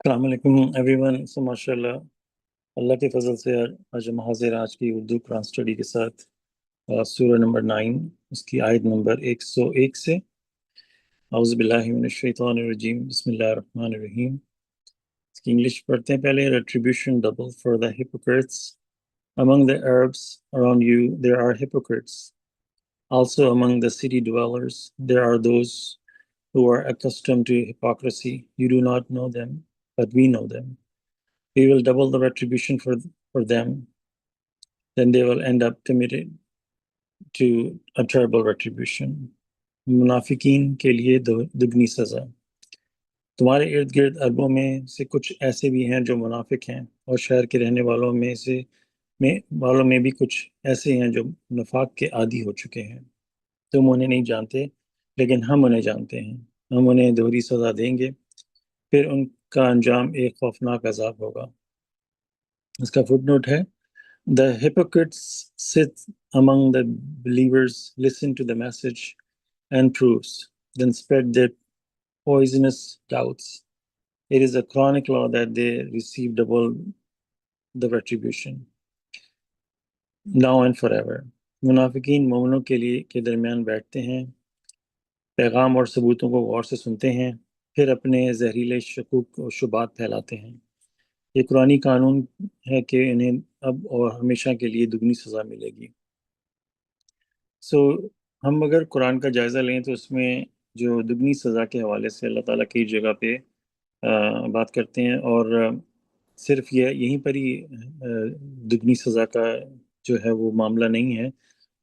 السلام علیکم every one. سو ماشاء اللہ اللہ کے فضل سے آج ہم حاضر ہیں آج کی اردو قرآن اسٹڈی کے ساتھ سورہ نمبر 9 اس کی آیت نمبر 101 سے. اعوذ باللہ من الشیطان الرجیم بسم اللہ الرحمن الرحیم. اس کی انگلش پڑھتے ہیں پہلے. Retribution double for the hypocrites. Among the Arabs around you there are hypocrites. Also among the city dwellers there are those who are accustomed to hypocrisy. You do not know them, but we know them. We will double the retribution for them. Then they will end up committed to a terrible retribution. منافقین کے لیے دگنی سزا. تمہارے ارد گرد عربوں میں سے کچھ ایسے بھی ہیں جو منافق ہیں، اور شہر کے رہنے والوں میں بھی کچھ ایسے ہیں جو نفاق کے عادی ہو چکے ہیں. تم انہیں نہیں جانتے لیکن ہم انہیں جانتے ہیں. ہم انہیں دوہری سزا دیں گے، پھر ان کا انجام ایک خوفناک عذاب ہوگا. اس کا فٹ نوٹ ہے: The hypocrites sit among the believers, listen to the message and proofs, then spread their poisonous doubts. It is a chronic law that they receive double the retribution, now and forever. منافقین مومنوں کے درمیان بیٹھتے ہیں، پیغام اور ثبوتوں کو غور سے سنتے ہیں، پھر اپنے زہریلے شکوک و شبہات پھیلاتے ہیں. یہ قرآنی قانون ہے کہ انہیں اب اور ہمیشہ کے لیے دگنی سزا ملے گی. ہم اگر قرآن کا جائزہ لیں تو اس میں جو دگنی سزا کے حوالے سے اللہ تعالیٰ کئی جگہ پہ بات کرتے ہیں، اور صرف یہیں پر ہی دگنی سزا کا جو ہے وہ معاملہ نہیں ہے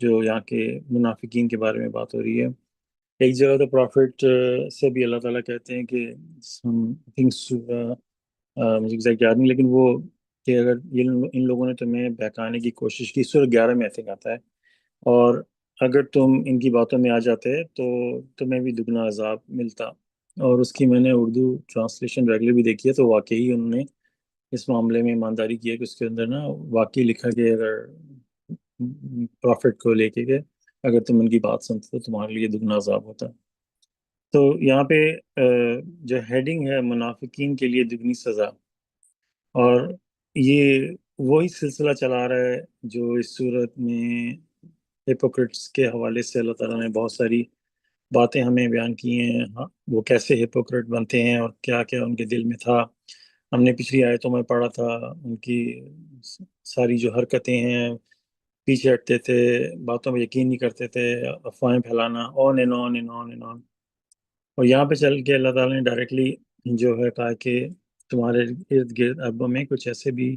جو یہاں کے منافقین کے بارے میں بات ہو رہی ہے. ایک جگہ تو پروفٹ سے بھی اللہ تعالیٰ کہتے ہیں کہ مجھے ایگزیکٹ یاد نہیں، لیکن وہ کہ اگر ان لوگوں نے تمہیں بہکانے کی کوشش کی، سورہ 11 میں ایسے آتا ہے، اور اگر تم ان کی باتوں میں آ جاتے تو تمہیں بھی دگنا عذاب ملتا. اور اس کی میں نے اردو ٹرانسلیشن ریگولر بھی دیکھی ہے، تو واقعی انہوں نے اس معاملے میں ایمانداری کی ہے کہ اس کے اندر نا واقعی لکھا کہ اگر پروفٹ کو لے کے اگر تم ان کی بات سنتے تو تمہارے لیے دگنا عذاب ہوتا. تو یہاں پہ جو ہیڈنگ ہے منافقین کے لیے دگنی سزا، اور یہ وہی سلسلہ چلا رہا ہے جو اس صورت میں ہیپوکریٹس کے حوالے سے اللہ تعالیٰ نے بہت ساری باتیں ہمیں بیان کی ہیں. وہ کیسے ہیپوکریٹ بنتے ہیں اور کیا کیا ان کے دل میں تھا. ہم نے پچھلی آیتوں میں پڑھا تھا ان کی ساری جو حرکتیں ہیں، پیچھے ہٹتے تھے، باتوں میں یقین نہیں کرتے تھے، افواہیں پھیلانا، on and on and on and on. اور یہاں پہ چل کے اللہ تعالیٰ نے ڈائریکٹلی جو ہے کہا کہ تمہارے ارد گرد عربوں میں کچھ ایسے بھی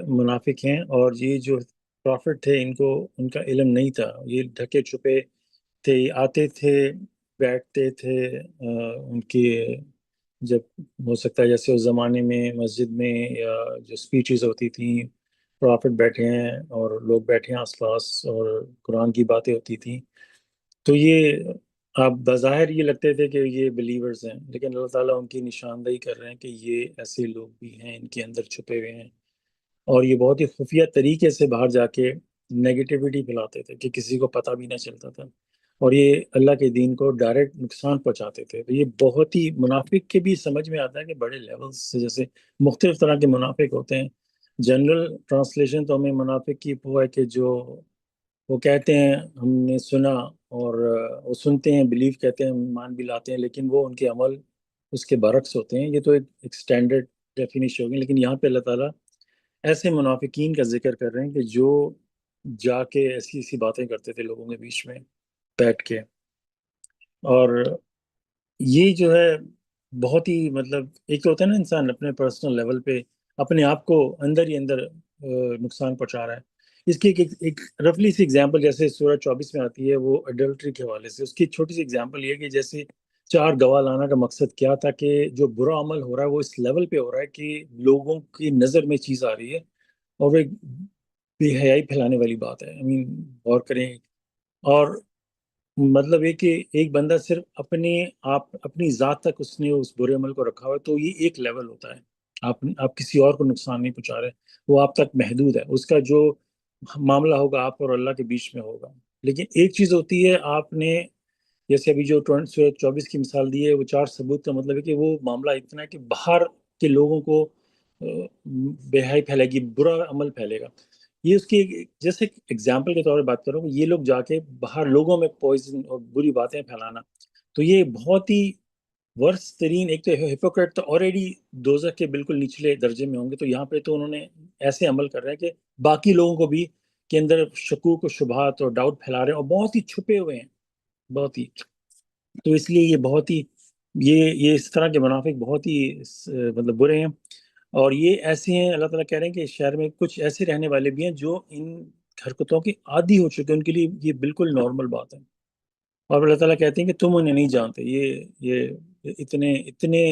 منافق ہیں، اور یہ جو پروفٹ تھے ان کا علم نہیں تھا، یہ ڈھکے چھپے تھے، آتے تھے، بیٹھتے تھے ان کی جب ہو سکتا ہے جیسے اس زمانے میں مسجد میں یا جو سپیچز ہوتی تھیں، پرافٹ بیٹھے ہیں اور لوگ بیٹھے ہیں آس پاس اور قرآن کی باتیں ہوتی تھیں، تو یہ آپ بظاہر یہ لگتے تھے کہ یہ بلیورز ہیں، لیکن اللہ تعالیٰ ان کی نشاندہی کر رہے ہیں کہ یہ ایسے لوگ بھی ہیں، ان کے اندر چھپے ہوئے ہیں، اور یہ بہت ہی خفیہ طریقے سے باہر جا کے نیگیٹیوٹی پھیلاتے تھے کہ کسی کو پتہ بھی نہ چلتا تھا، اور یہ اللہ کے دین کو ڈائریکٹ نقصان پہنچاتے تھے. تو یہ بہت ہی منافق کے بھی سمجھ میں آتا ہے کہ بڑے لیولز سے، جیسے مختلف طرح کے منافق ہوتے ہیں. جنرل ٹرانسلیشن تو ہمیں منافق کی وہ ہے کہ جو وہ کہتے ہیں ہم نے سنا، اور وہ سنتے ہیں، بلیو کہتے ہیں، مان بھی لاتے ہیں، لیکن وہ ان کے عمل اس کے برعکس ہوتے ہیں. یہ تو ایک سٹینڈرڈ ڈیفینیشن ہوگی، لیکن یہاں پہ اللہ تعالیٰ ایسے منافقین کا ذکر کر رہے ہیں کہ جو جا کے ایسی ایسی باتیں کرتے تھے لوگوں کے بیچ میں بیٹھ کے. اور یہ جو ہے بہت ہی مطلب ایک تو ہوتا ہے نا انسان اپنے پرسنل لیول پہ اپنے آپ کو اندر ہی اندر نقصان پہنچا رہا ہے. اس کی ایک رفلی سی ایگزامپل جیسے سورہ 24 میں آتی ہے وہ اڈلٹری کے حوالے سے. اس کی چھوٹی سی ایگزامپل یہ کہ جیسے 4 گواہ لانا کا مقصد کیا تھا کہ جو برا عمل ہو رہا ہے وہ اس لیول پہ ہو رہا ہے کہ لوگوں کی نظر میں چیز آ رہی ہے، اور وہ ایک بے حیائی پھیلانے والی بات ہے. غور کریں، اور مطلب یہ کہ ایک بندہ صرف اپنی ذات تک اس نے اس برے عمل کو رکھا ہوا ہے، تو یہ ایک لیول ہوتا ہے. آپ کسی اور کو نقصان نہیں پہنچا رہے، وہ آپ تک محدود ہے، اس کا جو معاملہ ہوگا آپ اور اللہ کے بیچ میں ہوگا. لیکن ایک چیز ہوتی ہے، آپ نے جیسے ابھی جو 24 کی مثال دی ہے، وہ 4 ثبوت کا مطلب ہے کہ وہ معاملہ اتنا ہے کہ باہر کہ لوگوں کو بے حیائی پھیلے گی، برا عمل پھیلے گا. یہ اس کی جیسے ایگزامپل کے طور پر بات کروں، یہ لوگ جا کے باہر لوگوں میں پوائزن اور بری باتیں پھیلانا، تو یہ بہت ہی ورس ترین. ایک تو ہپوکریٹ تو آلریڈی دوزخ کے بالکل نچلے درجے میں ہوں گے، تو یہاں پہ تو انہوں نے ایسے عمل کر رہے ہیں کہ باقی لوگوں کو بھی کے اندر شکوک و شبہات اور ڈاؤٹ پھیلا رہے ہیں، اور بہت ہی چھپے ہوئے ہیں، بہت ہی. تو اس لیے یہ بہت ہی یہ اس طرح کے منافق بہت ہی مطلب برے ہیں. اور یہ ایسے ہیں، اللہ تعالیٰ کہہ رہے ہیں کہ شہر میں کچھ ایسے رہنے والے بھی ہیں جو ان حرکتوں کے عادی ہو چکے ہیں، ان کے لیے یہ بالکل نارمل بات ہے. اور اللہ تعالیٰ کہتے ہیں کہ تم انہیں نہیں جانتے. یہ اتنے اتنے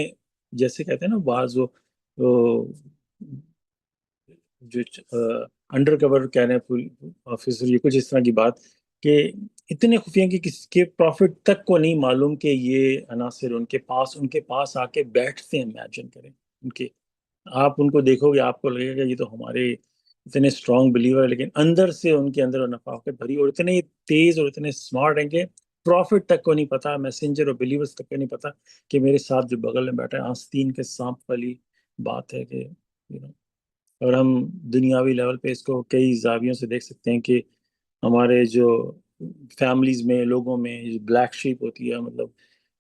جیسے کہتے ہیں نا بعض وہ جو انڈر کور کہہ رہے ہیں آفیسر، یہ کچھ اس طرح کی بات کہ اتنے خفیہ کہ کس کے پروفٹ تک کو نہیں معلوم کہ یہ عناصر ان کے پاس آ کے بیٹھتے ہیں. امیجن کریں ان کے، آپ ان کو دیکھو گے آپ کو لگے گا یہ تو ہمارے اتنے اسٹرانگ بلیور، لیکن اندر سے ان کے اندر نفاقت بھری، اور اتنے تیز اور اتنے اسمارٹ ہیں کہ پروفٹ تک کو نہیں پتا، میسنجر اور بلیورز تک کو نہیں پتا کہ میرے ساتھ جو بغل میں بیٹھا ہے آستین کے سانپ والی بات ہے کہ اور ہم دنیاوی لیول پہ اس کو کئی زاویوں سے دیکھ سکتے ہیں کہ ہمارے جو فیملیز میں لوگوں میں بلیک شیپ ہوتی ہے، مطلب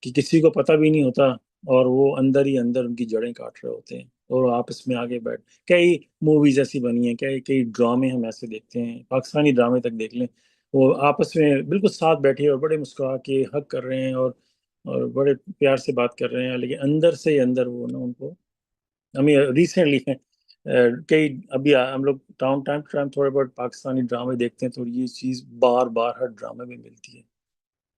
کہ کسی کو پتہ بھی نہیں ہوتا اور وہ اندر ہی اندر ان کی جڑیں کاٹ رہے ہوتے ہیں، اور آپس میں آگے بیٹھ کئی موویز ایسی بنی ہیں، کئی ڈرامے ہم ایسے دیکھتے ہیں، پاکستانی ڈرامے تک دیکھ لیں، وہ آپس میں بالکل ساتھ بیٹھے اور بڑے مسکرا کے حق کر رہے ہیں اور بڑے پیار سے بات کر رہے ہیں، لیکن اندر سے ہی اندر وہ نا ان کو ہمیں ریسنٹلی کئی ابھی ہم لوگ ٹائم تھوڑے بہت پاکستانی ڈرامے دیکھتے ہیں تو یہ چیز بار بار ہر ڈرامے میں ملتی ہے.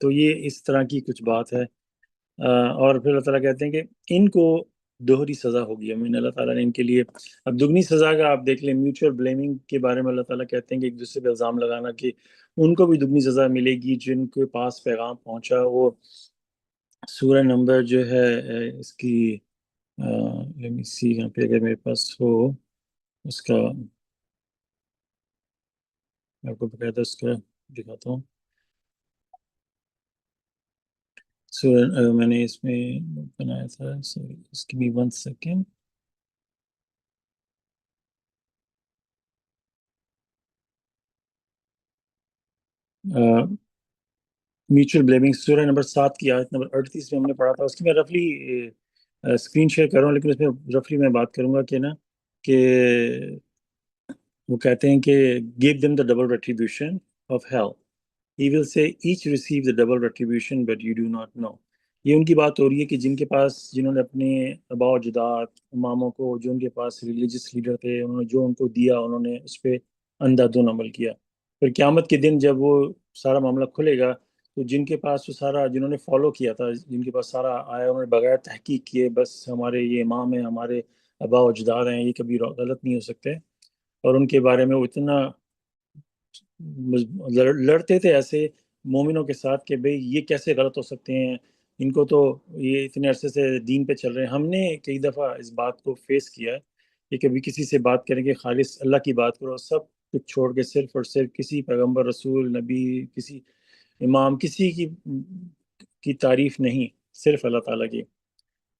تو یہ اس طرح کی کچھ بات ہے. اور پھر اللہ تعالیٰ کہتے ہیں کہ ان کو دوہری سزا ہوگی. اللہ تعالیٰ نے ان کے لیے اب دگنی سزا کا آپ دیکھ لیں. میوچل بلیمنگ کے بارے میں اللہ تعالیٰ کہتے ہیں کہ ایک دوسرے پہ الزام لگانا کہ ان کو بھی دگنی سزا ملے گی. جن کے پاس پیغام پہنچا وہ سورہ نمبر جو ہے اس کی یہاں پہ اگر میرے پاس ہو اس کا میں آپ کو باقاعدہ اس کا دکھاتا ہوں. میں نے اس میں بنایا تھا، اس کی بھی 1 سیکنڈ. میوچل بلیمنگ سورہ نمبر 7 کی آیت نمبر 38 میں ہم نے پڑھا تھا. اس کی میں رفلی اسکرین شیئر کر رہا ہوں، لیکن اس میں رفلی میں بات کروں گا کہ نا کہ وہ کہتے ہیں کہ give them the double retribution of hell. He will say each receive the double retribution but you do not know. یہ ان کی بات ہو رہی ہے کہ جن کے پاس جنہوں نے اپنے آباء و اجداد اماموں کو جو ان کے پاس ریلیجس لیڈر تھے انہوں نے جو ان کو دیا انہوں نے اس پہ اندھا دھند عمل کیا. پھر قیامت کے دن جب وہ سارا معاملہ کھلے گا تو جن کے پاس وہ سارا جنہوں نے فالو کیا تھا جن کے پاس سارا آیا انہوں نے بغیر تحقیق کیے بس ہمارے یہ امام ہیں ہمارے آباء و اجداد ہیں یہ کبھی غلط نہیں ہو سکتے، اور ان کے بارے میں وہ اتنا لڑتے تھے ایسے مومنوں کے ساتھ کہ بھئی یہ کیسے غلط ہو سکتے ہیں، ان کو تو یہ اتنے عرصے سے دین پہ چل رہے ہیں. ہم نے کئی دفعہ اس بات کو فیس کیا ہے کہ کبھی کسی سے بات کریں کہ خالص اللہ کی بات کرو، سب کچھ چھوڑ کے صرف اور صرف کسی پیغمبر رسول نبی کسی امام کسی کی تعریف نہیں، صرف اللہ تعالیٰ کی.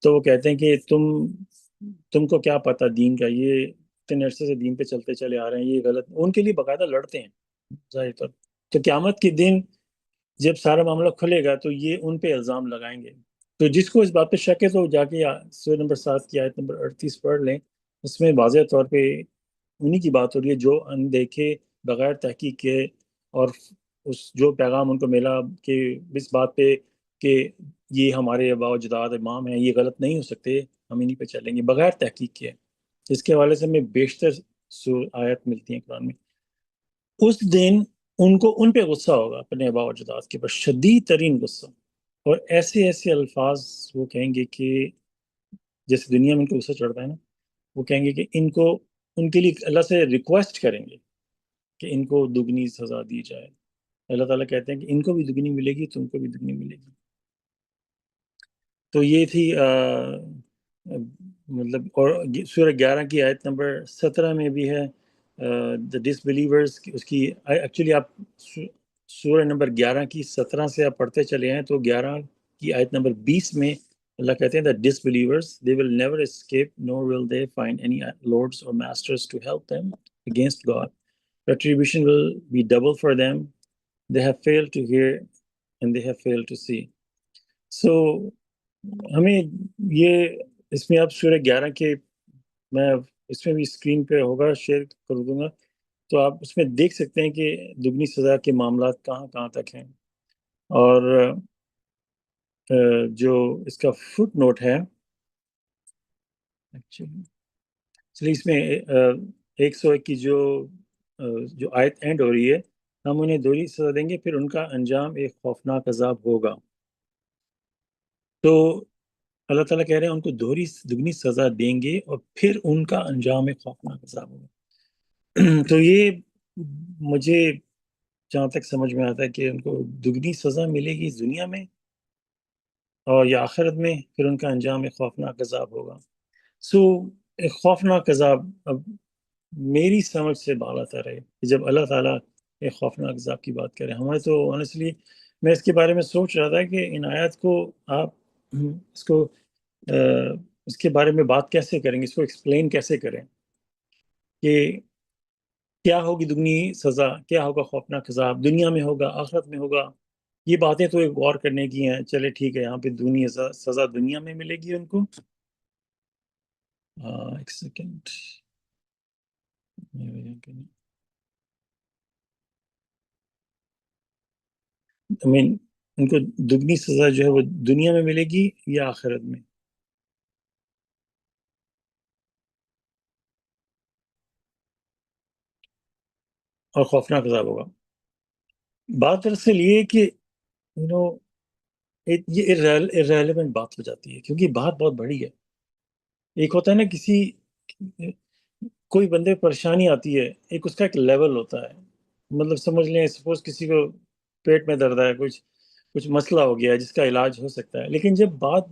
تو وہ کہتے ہیں کہ تم کو کیا پتہ دین کا، یہ اتنے عرصے سے دین پہ چلتے چلے آ رہے ہیں، یہ غلط. ان کے لیے باقاعدہ لڑتے ہیں ظاہر طور. تو قیامت کے دن جب سارا معاملہ کھلے گا تو یہ ان پہ الزام لگائیں گے. تو جس کو اس بات پہ شک ہے تو جا کے سورہ نمبر 7 کی آیت نمبر 38 پڑھ لیں. اس میں واضح طور پہ انہی کی بات ہو رہی ہے جو اندیکھے بغیر تحقیق کے اور اس جو پیغام ان کو ملا کہ اس بات پہ کہ یہ ہمارے آباء و اجداد امام ہیں یہ غلط نہیں ہو سکتے ہم انہی پہ چلیں گے بغیر تحقیق کے. اس کے حوالے سے ہمیں بیشتر آیت ملتی ہیں قرآن میں. اس دن ان پہ غصہ ہوگا اپنے آباء و اجداد کے پر، شدید ترین غصہ، اور ایسے ایسے الفاظ وہ کہیں گے کہ جیسے دنیا میں ان کو غصہ چڑھتا ہے نا، وہ کہیں گے کہ ان کے لیے اللہ سے ریکویسٹ کریں گے کہ ان کو دگنی سزا دی جائے. اللہ تعالیٰ کہتے ہیں کہ ان کو بھی دگنی ملے گی تم کو بھی دگنی ملے گی. تو یہ تھی مطلب. اور سورہ 11 کی آیت نمبر 17 میں بھی ہے the disbelievers اس کی ایکچولی آپ سورہ نمبر 11 کی 17 سے آپ پڑھتے چلے ہیں تو 11 کی آیت نمبر 20 میں اللہ کہتے ہیں that disbelievers they will never escape nor will they find any lords or masters to help them against God. Retribution will be double for them. They have failed to hear and they have failed to see. So ہمیں یہ اس میں آپ سورہ 11 کے میں اس میں بھی screen پہ ہوگا شیئر کر دوں گا تو آپ اس میں دیکھ سکتے ہیں کہ دگنی سزا کے معاملات کہاں کہاں تک ہیں. اور جو اس کا فٹ نوٹ ہے چلیے اس میں 101 کی جو آیت اینڈ ہو رہی ہے ہم انہیں دوہری سزا دیں گے پھر ان کا انجام ایک خوفناک عذاب ہوگا. تو اللہ تعالیٰ کہہ رہے ہیں ان کو دگنی سزا دیں گے اور پھر ان کا انجام ایک خوفناک عذاب ہوگا. تو یہ مجھے جہاں تک سمجھ میں آتا ہے کہ ان کو دگنی سزا ملے گی اس دنیا میں اور یا آخرت میں پھر ان کا انجام ایک خوفناک عذاب ہوگا. سو ایک خوفناک عذاب اب میری سمجھ سے بالا تر ہے کہ جب اللہ تعالیٰ ایک خوفناک عذاب کی بات کرے. ہمارے تو آنیسٹلی میں اس کے بارے میں سوچ رہا تھا کہ ان آیات کو آپ اس کو اس کے بارے میں بات کیسے کریں گے, اس کو ایکسپلین کیسے کریں کہ کیا ہوگی دگنی سزا, کیا ہوگا خوفناک عذاب, دنیا میں ہوگا آخرت میں ہوگا. یہ باتیں تو ایک غور کرنے کی ہیں. چلے ٹھیک ہے, یہاں پہ دنیا سزا دنیا میں ملے گی ان کو. ایک سیکنڈ, ان کو دگنی سزا جو ہے وہ دنیا میں ملے گی یا آخرت میں؟ اور خوفناک عذاب ہوگا. بات دراصل یہ کہ یہ irrelevant بات ہو جاتی ہے کیونکہ بات بہت بڑی ہے. ایک ہوتا ہے نا کسی کوئی بندے پریشانی آتی ہے, ایک اس کا ایک لیول ہوتا ہے. مطلب سمجھ لیں سپوز کسی کو پیٹ میں درد ہے, کچھ مسئلہ ہو گیا ہے جس کا علاج ہو سکتا ہے, لیکن جب بات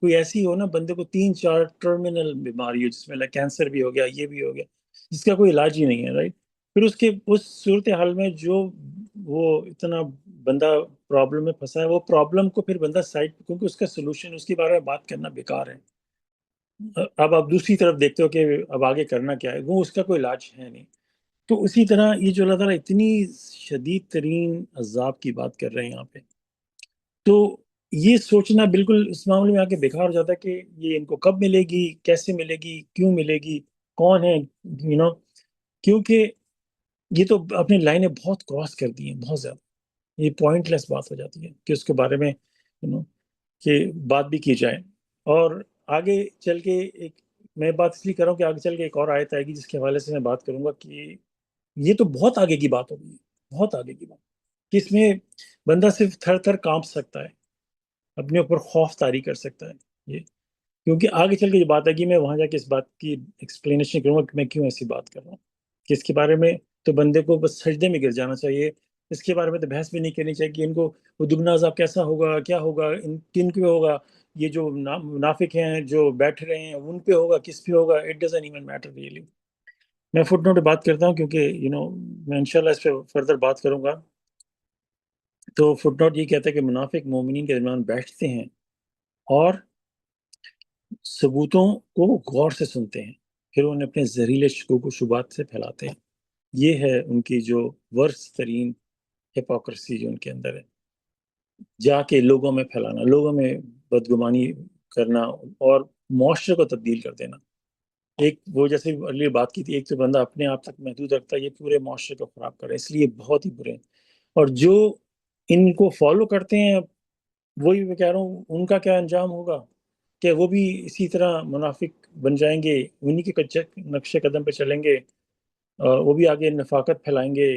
کوئی ایسی ہو نا بندے کو 3-4 ٹرمینل بیماری ہو جس میں کینسر بھی ہو گیا, یہ بھی ہو گیا, جس کا کوئی علاج ہی نہیں ہے, رائٹ. پھر اس صورتحال میں جو وہ اتنا بندہ پرابلم میں پھنسا ہے, وہ پرابلم کو پھر بندہ سائڈ, کیونکہ اس کا سلوشن اس کے بارے میں بات کرنا بیکار ہے. اب آپ دوسری طرف دیکھتے ہو کہ اب آگے کرنا کیا ہے, وہ اس کا کوئی علاج ہے نہیں. تو اسی طرح یہ جو اللہ تعالیٰ اتنی شدید ترین عذاب کی بات کر رہے ہیں یہاں پہ, تو یہ سوچنا بالکل اس معاملے میں آ کے بیکار ہو جاتا ہے کہ یہ ان کو کب ملے گی, کیسے ملے گی, کیوں ملے گی, کون ہے, کیونکہ یہ تو اپنی لائنیں بہت کراس کر دی ہیں, بہت زیادہ. یہ پوائنٹ لیس بات ہو جاتی ہے کہ اس کے بارے میں کہ بات بھی کی جائے. اور آگے چل کے میں بات اس لیے کر رہا ہوں کہ آگے چل کے ایک اور آیت آئے گی جس کے حوالے سے میں بات کروں گا کہ یہ تو بہت آگے کی بات ہوگی, بہت آگے کی بات, کہ اس میں بندہ صرف تھر تھر کانپ سکتا ہے, اپنے اوپر خوف طاری کر سکتا ہے. یہ کیونکہ آگے چل کے یہ بات ہے کہ میں وہاں جا کے اس بات کی ایکسپلینیشن کروں گا کہ میں کیوں ایسی بات کر رہا ہوں, کہ اس کے بارے میں تو بندے کو بس سجدے میں گر جانا چاہیے. اس کے بارے میں تو بحث بھی نہیں کرنی چاہیے کہ ان کو وہ دگنا عذاب کیسا ہوگا, کیا ہوگا, کن پہ ہوگا, یہ جو منافق ہیں جو بیٹھ رہے ہیں ان پہ ہوگا, کس پہ ہوگا. It doesn't even matter really. میں فٹ نوٹ پہ بات کرتا ہوں کیونکہ میں انشاءاللہ اس پہ فردر بات کروں گا. تو فٹ نوٹ یہ کہتا ہے کہ منافق مومنین کے درمیان بیٹھتے ہیں اور ثبوتوں کو غور سے سنتے ہیں, پھر انہیں اپنے زہریلے شکوک و شبہات سے پھیلاتے ہیں. یہ ہے ان کی جو ورس ترین ہپوکریسی جو ان کے اندر ہے, جا کے لوگوں میں پھیلانا, لوگوں میں بدگمانی کرنا اور معاشرے کو تبدیل کر دینا. ایک وہ جیسے ارلی بات کی تھی, ایک تو بندہ اپنے آپ تک محدود رکھتا ہے, یہ پورے معاشرے کو خراب کر رہا ہے, اس لیے بہت ہی برے ہیں. اور جو ان کو فالو کرتے ہیں, وہی میں کہہ رہا ہوں ان کا کیا انجام ہوگا, کہ وہ بھی اسی طرح منافق بن جائیں گے, انہی کے نقش قدم پہ چلیں گے, وہ بھی آگے نفاقت پھیلائیں گے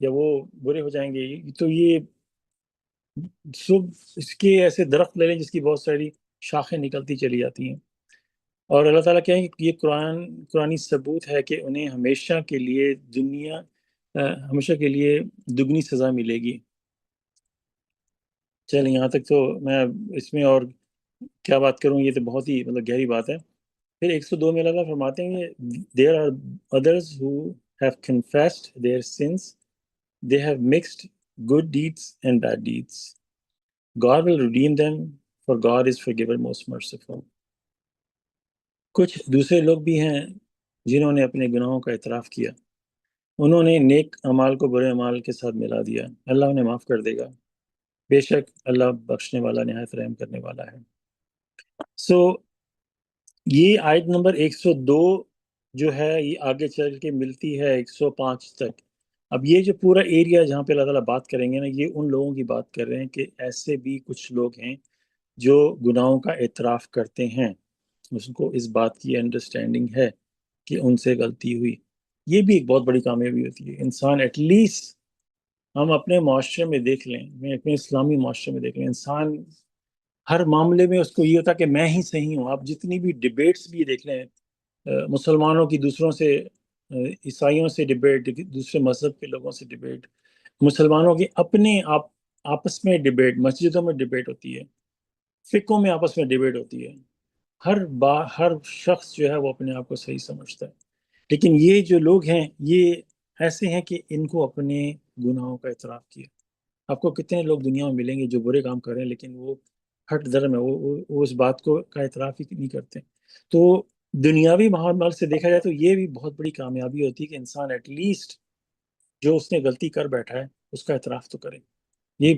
یا وہ برے ہو جائیں گے. تو یہ اس کے ایسے درخت لے لیں جس کی بہت ساری شاخیں نکلتی چلی جاتی ہیں. اور اللہ تعالیٰ کہیں کہ یہ قرآنی ثبوت ہے کہ انہیں ہمیشہ کے لیے ہمیشہ کے لیے دگنی سزا ملے گی. چلیں یہاں تک تو میں اس میں اور کیا بات کروں, یہ تو بہت ہی گہری بات ہے. پھر 102 میں اللہ فرماتے ہیں there are others who have confessed their sins, they have mixed good deeds and bad deeds. God will redeem them for God is forgiver most merciful. کچھ دوسرے لوگ بھی ہیں جنہوں نے اپنے گناہوں کا اعتراف کیا، انہوں نے نیک اعمال کو برے اعمال کے ساتھ ملا دیا، اللہ انہیں معاف کر دے گا، بے شک اللہ بخشنے والا نہایت رحم کرنے والا ہے۔ سو یہ آیت نمبر 102 جو ہے یہ آگے چل کے ملتی ہے 105 تک۔ اب یہ جو پورا ایریا جہاں پہ اللہ تعالیٰ بات کریں گے نا، یہ ان لوگوں کی بات کر رہے ہیں کہ ایسے بھی کچھ لوگ ہیں جو گناہوں کا اعتراف کرتے ہیں، اس کو اس بات کی انڈرسٹینڈنگ ہے کہ ان سے غلطی ہوئی۔ یہ بھی ایک بہت بڑی کامیابی ہوتی ہے۔ انسان ایٹ لیسٹ، ہم اپنے معاشرے میں دیکھ لیں، میں اپنے اسلامی معاشرے میں دیکھ لیں، انسان ہر معاملے میں اس کو یہ ہوتا کہ میں ہی صحیح ہوں۔ آپ جتنی بھی ڈیبیٹس بھی دیکھ لیں، مسلمانوں کی دوسروں سے، عیسائیوں سے ڈیبیٹ، دوسرے مذہب کے لوگوں سے ڈیبیٹ، مسلمانوں کے اپنے آپس میں ڈیبیٹ، مسجدوں میں ڈیبیٹ ہوتی ہے، فقہوں میں آپس میں ڈیبیٹ ہوتی ہے، ہر شخص جو ہے وہ اپنے آپ کو صحیح سمجھتا ہے۔ لیکن یہ جو لوگ ہیں یہ ایسے ہیں کہ ان کو اپنے گناہوں کا اعتراف کیا۔ آپ کو کتنے لوگ دنیا میں ملیں گے جو برے کام کر رہے ہیں لیکن وہ ہٹ درم ہے، وہ اس بات کو کا اعتراف ہی نہیں کرتے۔ تو دنیاوی معاملات سے دیکھا جائے تو یہ بھی بہت بڑی کامیابی ہوتی ہے کہ انسان ایٹ لیسٹ جو اس نے غلطی کر بیٹھا ہے اس کا اعتراف تو کرے۔ یہ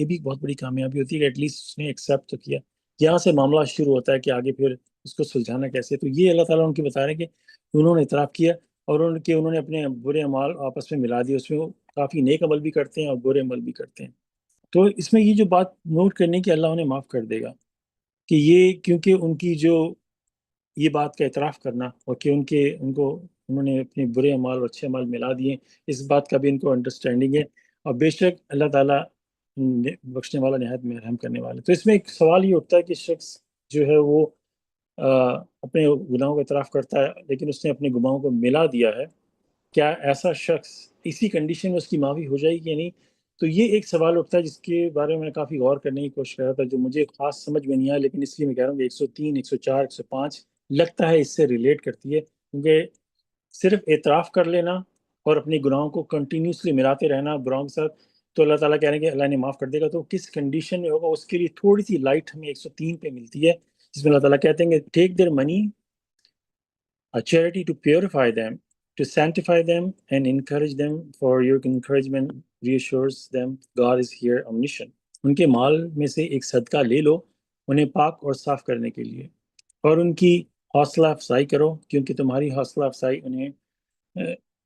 بھی بہت بڑی کامیابی ہوتی ہے کہ ایٹ لیسٹ اس نے ایکسیپٹ تو کیا۔ یہاں سے معاملہ شروع ہوتا ہے کہ آگے پھر اس کو سلجھانا کیسے۔ تو یہ اللہ تعالیٰ ان کی بتا رہے ہیں کہ انہوں نے اعتراف کیا اور انہوں نے اپنے برے اعمال آپس میں ملا دیے، اس میں وہ کافی نیک عمل بھی کرتے ہیں اور برے عمل بھی کرتے ہیں۔ تو اس میں یہ جو بات نوٹ کرنے کی، اللہ انہیں معاف کر دے گا کہ یہ کیونکہ ان کی جو یہ بات کا اعتراف کرنا اور کہ انہوں نے اپنے برے اعمال اور اچھے اعمال ملا دیے، اس بات کا بھی ان کو انڈرسٹینڈنگ ہے، اور بے شک اللہ تعالیٰ بخشنے والا نہایت میں رحم کرنے والا۔ تو اس میں ایک سوال یہ اٹھتا ہے کہ شخص جو ہے وہ اپنے گناہوں کا اعتراف کرتا ہے لیکن اس نے اپنے گناہوں کو ملا دیا ہے، کیا ایسا شخص اسی کنڈیشن میں اس کی معافی ہو جائے گی یا نہیں؟ تو یہ ایک سوال اٹھتا ہے جس کے بارے میں کافی غور کرنے کی کوشش کر رہا تھا، جو مجھے خاص سمجھ میں نہیں آیا، لیکن اس لیے میں کہہ رہا ہوں کہ 103، 104، 105 لگتا ہے اس سے ریلیٹ کرتی ہے، کیونکہ صرف اعتراف کر لینا اور اپنے گناہوں کو کنٹینیوسلی ملاتے رہنا براؤں کے ساتھ، تو اللہ تعالیٰ کہہ رہے ہیں کہ اللہ نے معاف کر دے گا۔ تو کس کنڈیشن میں ہوگا، اس کے لیے تھوڑی سی لائٹ ہمیں 103 پہ ملتی ہے، جس میں اللہ تعالیٰ کہتے ہیں کہ take their money a charity to purify them, to sanctify them and encourage them, for your encouragement reassures them God is here omniscient. ان کے مال میں سے ایک صدقہ لے لو انہیں پاک اور صاف کرنے کے لیے، اور ان کی حوصلہ افزائی کرو کیونکہ تمہاری حوصلہ افزائی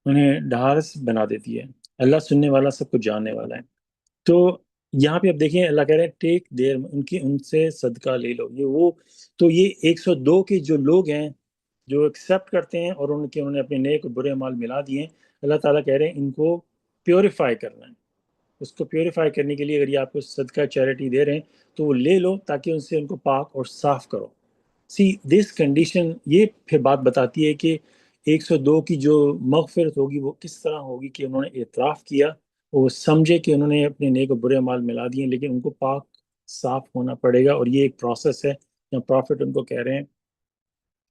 انہیں ڈھارس بنا دیتی ہے، اللہ سننے والا سب کچھ جاننے والا ہے۔ تو یہاں پہ اب دیکھیں اللہ کہہ رہے ہیں ٹیک دیر، ان سے صدقہ لے لو۔ تو یہ 102 کے جو لوگ ہیں جو ایکسیپٹ کرتے ہیں اور انہوں نے اپنے نیک اور برے اعمال ملا دیے ہیں، اللہ تعالیٰ کہہ رہے ہیں ان کو پیوریفائی کرنا ہے۔ اس کو پیوریفائی کرنے کے لیے اگر یہ آپ کو صدقہ چیریٹی دے رہے ہیں تو وہ لے لو تاکہ ان سے ان کو پاک اور صاف کرو۔ سی دس کنڈیشن، یہ پھر بات بتاتی ہے کہ 102 کی جو مغفرت ہوگی وہ کس طرح ہوگی کہ انہوں نے اعتراف کیا، وہ سمجھے کہ انہوں نے اپنے نیک و برے اعمال ملا دیے لیکن ان کو پاک صاف ہونا پڑے گا، اور یہ ایک پروسیس ہے جہاں پروفٹ ان کو کہہ رہے ہیں۔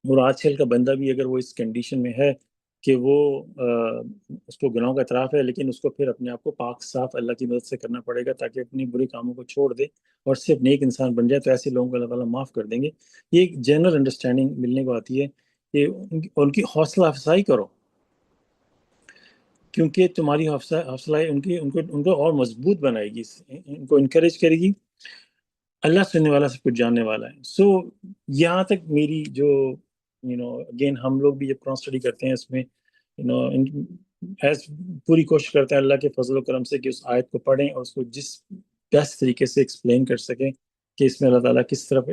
اور آج کل کا بندہ بھی اگر وہ اس کنڈیشن میں ہے کہ وہ اس کو گناہوں کا اعتراف ہے لیکن اس کو پھر اپنے آپ کو پاک صاف اللہ کی مدد سے کرنا پڑے گا تاکہ اپنی برے کاموں کو چھوڑ دے اور صرف نیک انسان بن جائے، تو ایسے لوگوں کو اللہ تعالیٰ معاف کر دیں گے۔ یہ ایک جنرل انڈرسٹینڈنگ ملنے کو آتی ہے کہ ان کی حوصلہ افزائی کرو کیونکہ تمہاری حوصلہ ان کو اور مضبوط بنائے گی، ان کو انکریج کرے گی، اللہ سننے والا سب کچھ جاننے والا ہے۔ سو یہاں تک میری جو اگین ہم لوگ بھی جب قرآن اسٹڈی کرتے ہیں اس میں پوری کوشش کرتے ہیں اللہ کے فضل و کرم سے کہ اس آیت کو پڑھیں اور اس کو جس بیسٹ طریقے سے ایکسپلین کر سکیں کہ اس میں اللہ تعالیٰ کس طرف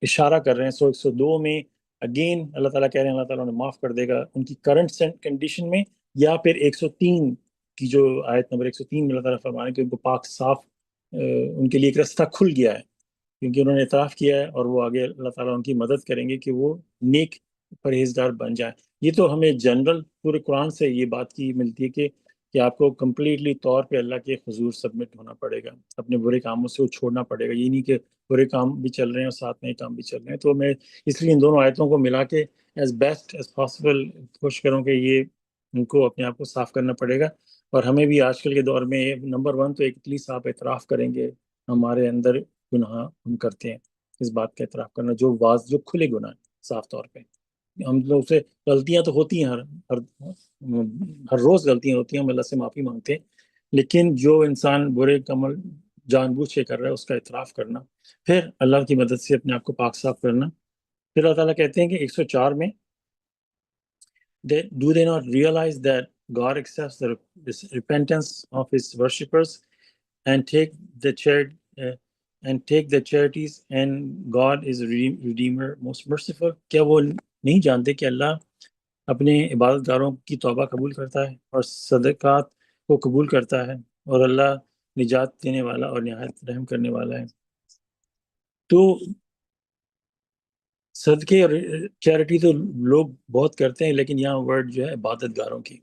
اشارہ کر رہے ہیں۔ 102 میں اگین اللہ تعالیٰ کہہ رہے ہیں اللہ تعالیٰ انہیں معاف کر دے گا ان کی کرنٹ کنڈیشن میں، یا پھر 103 کی جو آیت نمبر 103 میں اللہ تعالیٰ فرما رہے ہیں کہ ان کو پاک صاف، ان کے لیے ایک رستہ کھل گیا ہے کیونکہ انہوں نے اعتراف کیا ہے، اور وہ آگے اللہ تعالیٰ ان کی مدد کریں گے کہ وہ نیک پرہیزگار بن جائیں۔ یہ تو ہمیں جنرل پورے قرآن سے یہ بات کی ملتی ہے کہ آپ کو کمپلیٹلی طور پہ اللہ کے حضور سبمٹ ہونا پڑے گا، اپنے برے کاموں سے وہ چھوڑنا پڑے گا۔ یہ نہیں کہ برے کام بھی چل رہے ہیں اور ساتھ میں کام بھی چل رہے ہیں۔ تو میں اس لیے ان دونوں آیتوں کو ملا کے ایز بیسٹ ایز پاسبل کوشش کروں کہ یہ ان کو اپنے آپ کو صاف کرنا پڑے گا، اور ہمیں بھی آج کل کے دور میں نمبر 1 تو ایٹ لیسٹ آپ اعتراف کریں گے ہمارے اندر گناہ ہم کرتے ہیں، اس بات کا اعتراف کرنا جو کھلے گناہ ہیں صاف طور پہ. ہم لوگ سے غلطیاں تو ہوتی ہیں، ہر ہر روز غلطیاں ہوتی ہیں، ہم اللہ سے معافی مانگتے ہیں، لیکن جو انسان برے کمل جان بوجھ کے کر رہا ہے اس کا اعتراف کرنا، پھر اللہ کی مدد سے اپنے آپ کو پاک صاف کرنا. پھر اللہ تعالیٰ کہتے ہیں کہ 104 میں do they not realize that God accepts the repentance of his worshippers and take the charities, and God is a redeemer most merciful. کیا وہ نہیں جانتے کہ اللہ اپنے عبادت گاروں کی توبہ قبول کرتا ہے اور صدقات کو قبول کرتا ہے، اور اللہ نجات دینے والا اور نہایت رحم کرنے والا ہے. تو صدقے اور چیریٹی تو لوگ بہت کرتے ہیں، لیکن یہاں ورڈ جو ہے عبادت گاروں کی،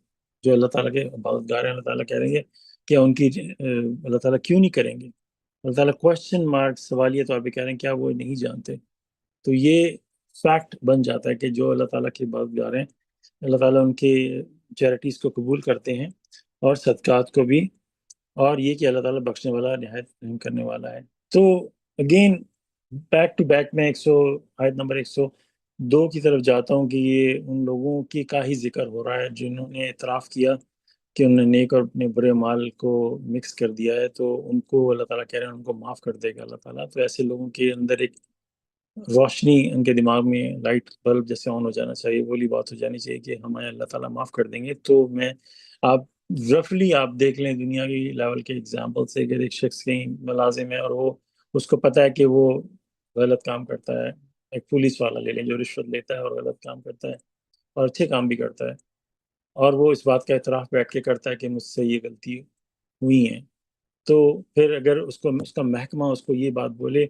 جو اللہ تعالیٰ کے عبادت گار ہیں، اللہ تعالیٰ کہہ رہے ہیں کیا ان کی اللہ تعالیٰ کیوں نہیں کریں گے؟ اللہ تعالیٰ کوشچن مارک سوالیہ طور پہ کہہ رہے ہیں کیا وہ نہیں جانتے؟ تو یہ فیکٹ بن جاتا ہے کہ جو اللہ تعالیٰ کے عبادت گار ہیں، اللہ تعالیٰ ان کے چیریٹیز کو قبول کرتے ہیں اور صدقات کو بھی، اور یہ کہ اللہ تعالیٰ بخشنے والا نہایت رحم کرنے والا ہے. تو اگین بیک ٹو بیک میں آیت نمبر 102 کی طرف جاتا ہوں کہ یہ ان لوگوں کی کا ہی ذکر ہو رہا ہے جنہوں نے اعتراف کیا کہ انہوں نے نیک اور اپنے برے مال کو مکس کر دیا ہے، تو ان کو اللہ تعالیٰ کہہ رہے ہیں ان کو معاف کر دے گا اللہ تعالیٰ. تو ایسے لوگوں کے اندر ایک روشنی، ان کے دماغ میں لائٹ بلب جیسے آن ہو جانا چاہیے، وہی بات ہو جانی چاہیے کہ ہمیں اللہ تعالیٰ معاف کر دیں گے. تو آپ رفلی آپ دیکھ لیں دنیا کی لیول کے ایگزامپل سے کہ ایک شخص کہیں ملازم ہے اور وہ اس کو پتہ ہے کہ وہ غلط کام کرتا ہے، ایک پولیس والا لے لیں جو رشوت لیتا ہے اور غلط کام کرتا ہے اور اچھے کام بھی کرتا ہے، اور وہ اس بات کا اعتراف بیٹھ کے کرتا ہے کہ مجھ سے یہ غلطی ہوئی ہے. تو پھر اگر اس کا محکمہ اس کو یہ بات بولے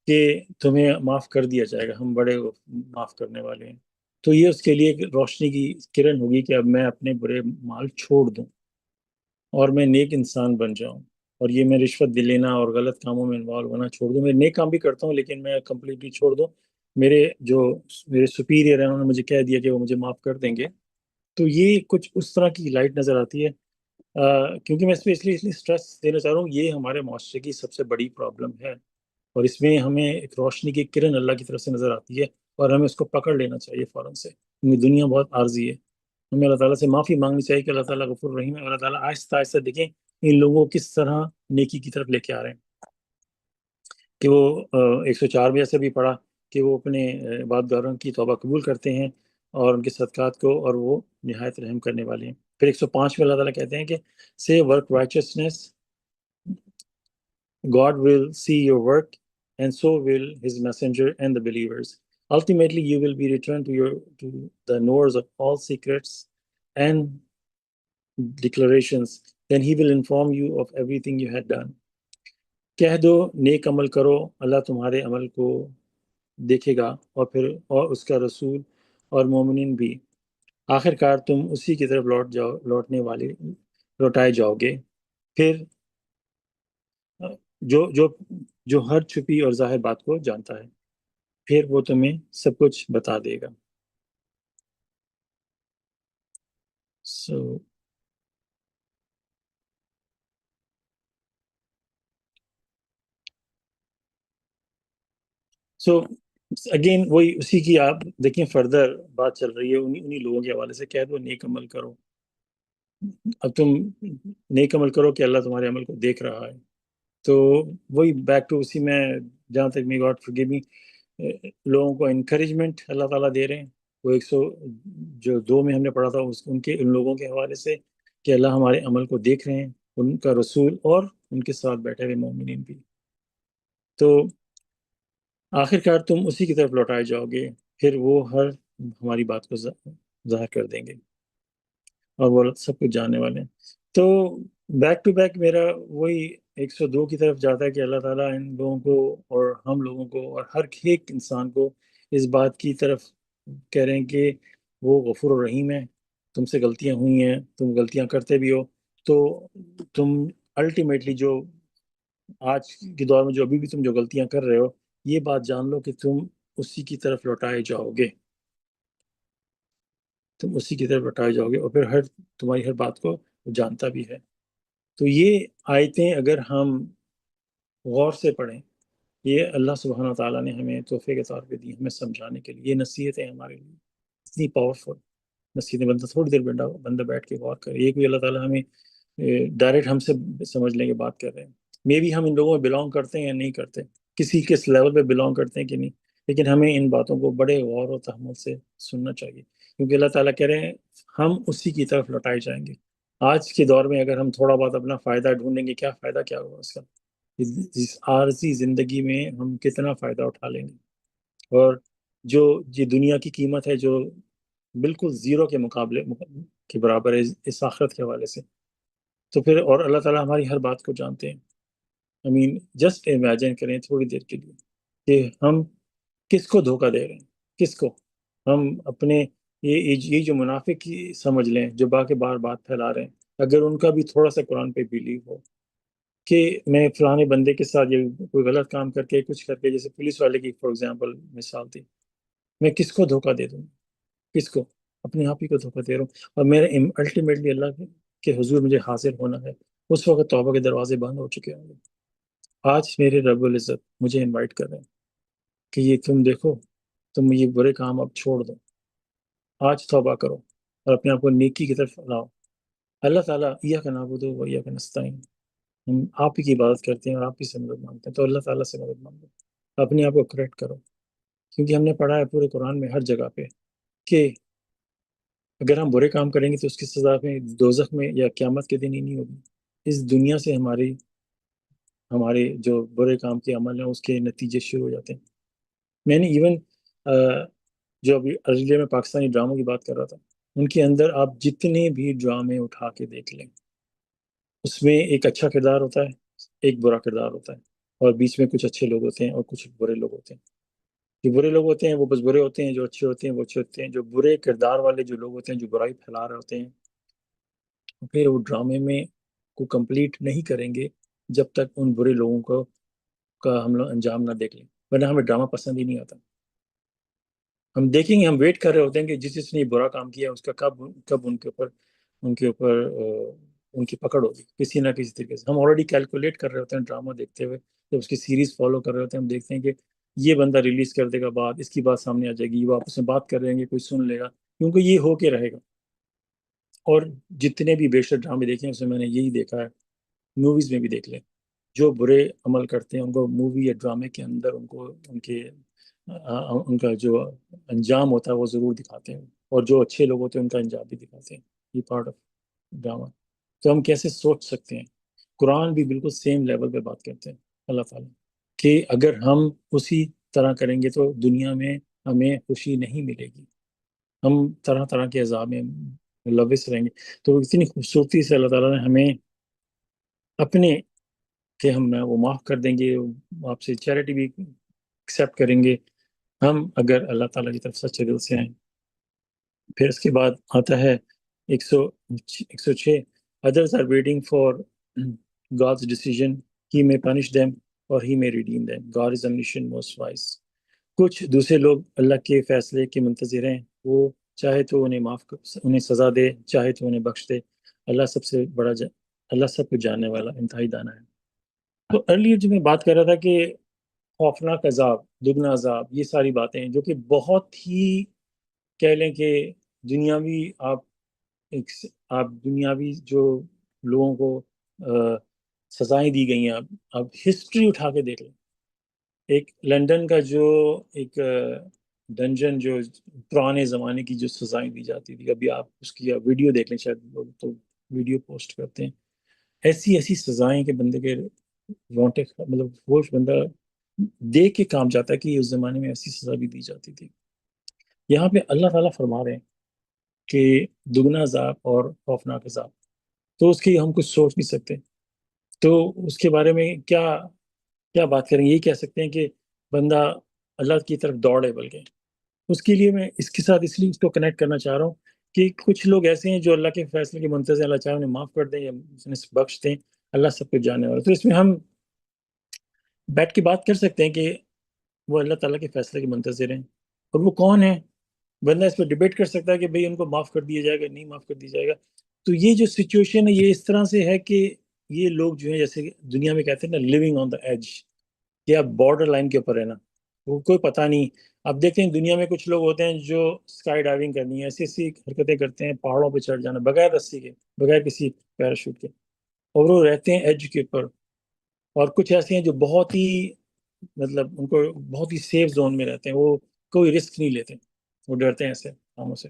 کہ تمہیں معاف کر دیا جائے گا، ہم بڑے معاف کرنے والے ہیں، تو یہ اس کے لیے ایک روشنی کی کرن ہوگی کہ اب میں اپنے برے مال چھوڑ دوں اور میں نیک انسان بن جاؤں، اور یہ میں رشوت دے لینا اور غلط کاموں میں انوالو ہونا چھوڑ دوں. میں نیک کام بھی کرتا ہوں لیکن میں کمپلیٹلی چھوڑ دوں. میرے سپیریئر ہیں انہوں نے مجھے کہہ دیا کہ وہ مجھے معاف کر دیں گے. تو یہ کچھ اس طرح کی لائٹ نظر آتی ہے. کیونکہ میں اس پہ اس لیے اسٹریس دینا چاہ رہا ہوں، یہ ہمارے معاشرے کی سب سے بڑی پرابلم ہے، اور اس میں ہمیں ایک روشنی کی کرن اللہ کی طرف سے نظر آتی ہے اور ہمیں اس کو پکڑ لینا چاہیے فوراً سے، کیونکہ دنیا بہت عارضی ہے. ہمیں اللہ تعالیٰ سے معافی مانگنی چاہیے کہ اللہ تعالیٰ غفور رحیم ہے، اور اللہ تعالیٰ آہستہ آہستہ دیکھیں ان لوگوں کو کس طرح نیکی کی طرف لے کے آ رہے ہیں. کہ وہ 104 میں ایسے بھی پڑھا کہ وہ اپنے عبادت گاروں کی توبہ قبول کرتے ہیں اور ان کے صدقات کو، اور وہ نہایت رحم کرنے والے ہیں. پھر 105 میں اللہ تعالیٰ کہتے ہیں کہ say work righteousness, God will see your work, and so will his messenger and the believers. Ultimately, you will be returned to the knowers of all secrets and declarations. Then he will inform you of everything you had done. کہہ دو نیک عمل کرو، اللہ تمہارے عمل کو دیکھے گا، اور اس کا رسول اور مومنین بھی. آخر کار تم اسی کی طرف لوٹائے جاؤ گے. پھر جو ہر چھپی اور ظاہر بات کو جانتا ہے، پھر وہ تمہیں سب کچھ بتا دے گا. سو اگین وہی اسی کی آپ دیکھیں فردر بات چل رہی ہے انہی لوگوں کے حوالے سے. کہہ دو نیک عمل کرو، اب تم نیک عمل کرو کہ اللہ تمہارے عمل کو دیکھ رہا ہے. تو وہی بیک ٹو اسی میں جہاں تک می گاڈ فورگیو می، لوگوں کو انکریجمنٹ اللہ تعالیٰ دے رہے ہیں. وہ 102 میں ہم نے پڑھا تھا ان لوگوں کے حوالے سے کہ اللہ ہمارے عمل کو دیکھ رہے ہیں، ان کا رسول اور ان کے ساتھ بیٹھے ہوئے مومنین بھی. تو آخر کار تم اسی کی طرف لوٹائے جاؤ گے، پھر وہ ہماری بات کو ظاہر کر دیں گے، اور وہ سب کچھ جاننے والے ہیں. تو بیک ٹو بیک میرا وہی 102 کی طرف جاتا ہے کہ اللہ تعالیٰ ان لوگوں کو اور ہم لوگوں کو اور ہر ایک انسان کو اس بات کی طرف کہہ رہے ہیں کہ وہ غفور الرحیم ہے. تم سے غلطیاں ہوئی ہیں، تم غلطیاں کرتے بھی ہو، تو تم الٹیمیٹلی جو آج کے دور میں جو ابھی بھی تم جو غلطیاں کر رہے ہو، یہ بات جان لو کہ تم اسی کی طرف لوٹائے جاؤ گے، تم اسی کی طرف لوٹائے جاؤ گے، اور پھر تمہاری ہر بات کو جانتا بھی ہے. تو یہ آیتیں اگر ہم غور سے پڑھیں، یہ اللہ سبحانہ تعالیٰ نے ہمیں تحفے کے طور پہ دی، ہمیں سمجھانے کے لیے. یہ نصیحت ہے ہمارے لیے، اتنی پاورفل نصیحتیں. بندہ تھوڑی دیر بندہ بیٹھ کے غور کرے. یہ کوئی اللہ تعالیٰ ہمیں ڈائریکٹ ہم سے سمجھ لیں کہ بات کر رہے ہیں. مے بی ہم ان لوگوں میں بلانگ کرتے ہیں یا نہیں کرتے، کسی کس لیول پہ بلانگ کرتے ہیں کہ نہیں، لیکن ہمیں ان باتوں کو بڑے غور و تحمل سے سننا چاہیے، کیونکہ اللہ تعالیٰ کہہ رہے ہیں ہم اسی کی طرف لوٹائے جائیں گے. آج کے دور میں اگر ہم تھوڑا بہت اپنا فائدہ ڈھونڈیں گے، کیا فائدہ کیا ہوگا اس کا؟ اس عارضی زندگی میں ہم کتنا فائدہ اٹھا لیں گے، اور جو یہ دنیا کی قیمت ہے جو بالکل زیرو کے مقابلے کے برابر ہے اس آخرت کے حوالے سے. تو پھر اور اللہ تعالیٰ ہماری ہر بات کو جانتے ہیں. جسٹ امیجن کریں تھوڑی دیر کے لیے کہ ہم کس کو دھوکہ دے رہے ہیں، کس کو ہم اپنے یہ جو منافق کی سمجھ لیں جو باقی بار بات پھیلا رہے ہیں، اگر ان کا بھی تھوڑا سا قرآن پہ بیلیو ہو کہ میں فلانے بندے کے ساتھ یہ کوئی غلط کام کر کے کچھ کر کے، جیسے پولیس والے کی فار ایگزامپل مثال تھی، میں کس کو دھوکہ دے دوں؟ کس کو؟ اپنے آپ ہی کو دھوکہ دے رہا ہوں. اور میرے الٹیمیٹلی اللہ کے حضور مجھے حاضر ہونا ہے، اس وقت توبہ کے دروازے بند ہو چکے ہوں گے. آج میرے رب العزت مجھے انوائٹ کر رہے ہیں کہ یہ تم دیکھو، تم یہ برے کام اب چھوڑ دو، آج توبہ کرو اور اپنے آپ کو نیکی کی طرف لاؤ. اللہ تعالیٰ ایاک نعبد و ایاک نستعین، ہم آپ ہی کی عبادت کرتے ہیں اور آپ ہی سے مدد مانگتے ہیں، تو اللہ تعالیٰ سے مدد مانگو، اپنے آپ کو کریکٹ کرو. کیونکہ ہم نے پڑھا ہے پورے قرآن میں ہر جگہ پہ کہ اگر ہم برے کام کریں گے تو اس کی سزا میں دوزخ میں یا قیامت کے دن ہی نہیں ہوگی. اس دنیا سے ہمارے جو برے کام کے عمل ہیں اس کے نتیجے شروع ہو جاتے ہیں. میں نے ایون جو ابھی ارلیئر میں پاکستانی ڈراموں کی بات کر رہا تھا، ان کے اندر آپ جتنے بھی ڈرامے اٹھا کے دیکھ لیں، اس میں ایک اچھا کردار ہوتا ہے، ایک برا کردار ہوتا ہے، اور بیچ میں کچھ اچھے لوگ ہوتے ہیں اور کچھ برے لوگ ہوتے ہیں. جو برے لوگ ہوتے ہیں وہ بس برے ہوتے ہیں، جو اچھے ہوتے ہیں وہ اچھے ہوتے ہیں. جو برے کردار والے جو لوگ ہوتے ہیں جو برائی پھیلا رہے ہوتے ہیں، پھر وہ ڈرامے میں کو کمپلیٹ نہیں کریں گے جب تک ان برے لوگوں کا ہم لوگ انجام نہ دیکھ لیں، ورنہ ہمیں ڈرامہ پسند ہی نہیں آتا. ہم دیکھیں گے، ہم ویٹ کر رہے ہوتے ہیں کہ جس نے برا کام کیا اس کا کب ان کے اوپر ان کی پکڑ ہوگی کسی نہ کسی طریقے سے. ہم آلریڈی کیلکولیٹ کر رہے ہوتے ہیں ڈرامہ دیکھتے ہوئے، جب اس کی سیریز فالو کر رہے ہوتے ہیں ہم دیکھتے ہیں کہ یہ بندہ ریلیز کر دے گا بات، اس کی بات سامنے آ جائے گی، وہ آپس میں بات کر رہے ہیں، کوئی سن لے گا، کیونکہ یہ ہو کے رہے گا. اور جتنے بھی بیشتر ڈرامے دیکھے ہیں اس میں میں نے یہی دیکھا ہے، موویز میں بھی دیکھ لیں، جو برے عمل کرتے ہیں ان کو مووی یا ڈرامے کے اندر ان کا جو انجام ہوتا ہے وہ ضرور دکھاتے ہیں، اور جو اچھے لوگ ہوتے ہیں ان کا انجام بھی دکھاتے ہیں. یہ پارٹ آف ڈرامہ. تو ہم کیسے سوچ سکتے ہیں؟ قرآن بھی بالکل سیم لیول پہ بات کرتے ہیں اللہ تعالیٰ کہ اگر ہم اسی طرح کریں گے تو دنیا میں ہمیں خوشی نہیں ملے گی، ہم طرح طرح کے عذاب میں ملوث رہیں گے. تو اتنی خوبصورتی سے اللہ تعالیٰ نے ہمیں اپنے کہ ہم وہ معاف کر دیں گے، آپ سے چیریٹی بھی ایکسیپٹ کریں گے ہم اگر اللہ تعالیٰ کی طرف سچے دل سے آئیں. پھر اس کے بعد آتا ہے 106 others are waiting for God's decision, he may punish them or he may redeem them, God is omniscient most wise. کچھ دوسرے لوگ اللہ کے فیصلے کے منتظر ہیں، وہ چاہے تو انہیں سزا دے، چاہے تو انہیں بخش دے. اللہ سب سے بڑا اللہ سب کو جاننے والا انتہائی دانا ہے. تو ارلیئر جو میں بات کر رہا تھا کہ خوفناک عذاب، دگنا عذاب، یہ ساری باتیں جو کہ بہت ہی کہہ لیں کہ دنیاوی آپ دنیاوی جو لوگوں کو سزائیں دی گئی ہیں، اب ہسٹری اٹھا کے دیکھ لیں. ایک لندن کا جو ایک ڈنجن جو پرانے زمانے کی جو سزائیں دی جاتی تھی، ابھی آپ اس کی ویڈیو دیکھ لیں، شاید لوگ تو ویڈیو پوسٹ کرتے ہیں، ایسی سزائیں کہ بندے کے رونٹے مطلب ہوش بندہ دیکھ کے کام جاتا ہے کہ اس زمانے میں ایسی سزا بھی دی جاتی تھی. یہاں پہ اللہ تعالیٰ فرما رہے ہیں کہ دگنا عذاب اور خوفناک عذاب، تو اس کی ہم کچھ سوچ نہیں سکتے. تو اس کے بارے میں کیا بات کریں گے؟ یہ کہہ سکتے ہیں کہ بندہ اللہ کی طرف دوڑے. بلکہ اس کے لیے میں اس کے ساتھ اس لیے اس کو کنیکٹ کرنا چاہ رہا ہوں کہ کچھ لوگ ایسے ہیں جو اللہ کے فیصلے کے منتظر، اللہ چاہے انہیں معاف کر دیں یا انہیں بخش دیں، اللہ سب کو جاننے والا. تو اس میں ہم بیٹھ کے بات کر سکتے ہیں کہ وہ اللہ تعالیٰ کے فیصلے کے منتظر ہیں، اور وہ کون ہیں. بندہ اس پہ ڈیبیٹ کر سکتا ہے کہ بھئی ان کو معاف کر دیا جائے گا، نہیں معاف کر دیا جائے گا. تو یہ جو سچویشن ہے یہ اس طرح سے ہے کہ یہ لوگ جو ہیں جیسے دنیا میں کہتے ہیں نا لیونگ آن دا ایج، کہ آپ بارڈر لائن کے اوپر ہے نا، وہ کوئی پتہ نہیں. آپ دیکھتے ہیں دنیا میں کچھ لوگ ہوتے ہیں جو اسکائی ڈائیونگ کرنی ہے، ایسی ایسی حرکتیں کرتے ہیں، پہاڑوں پہ چڑھ جانا بغیر رسی کے، بغیر کسی پیراشوٹ کے، اور وہ رہتے ہیں ایج کے اوپر. اور کچھ ایسے ہیں جو بہت ہی مطلب ان کو بہت ہی سیف زون میں رہتے ہیں، وہ کوئی رسک نہیں لیتے، وہ ڈرتے ہیں ایسے کاموں سے.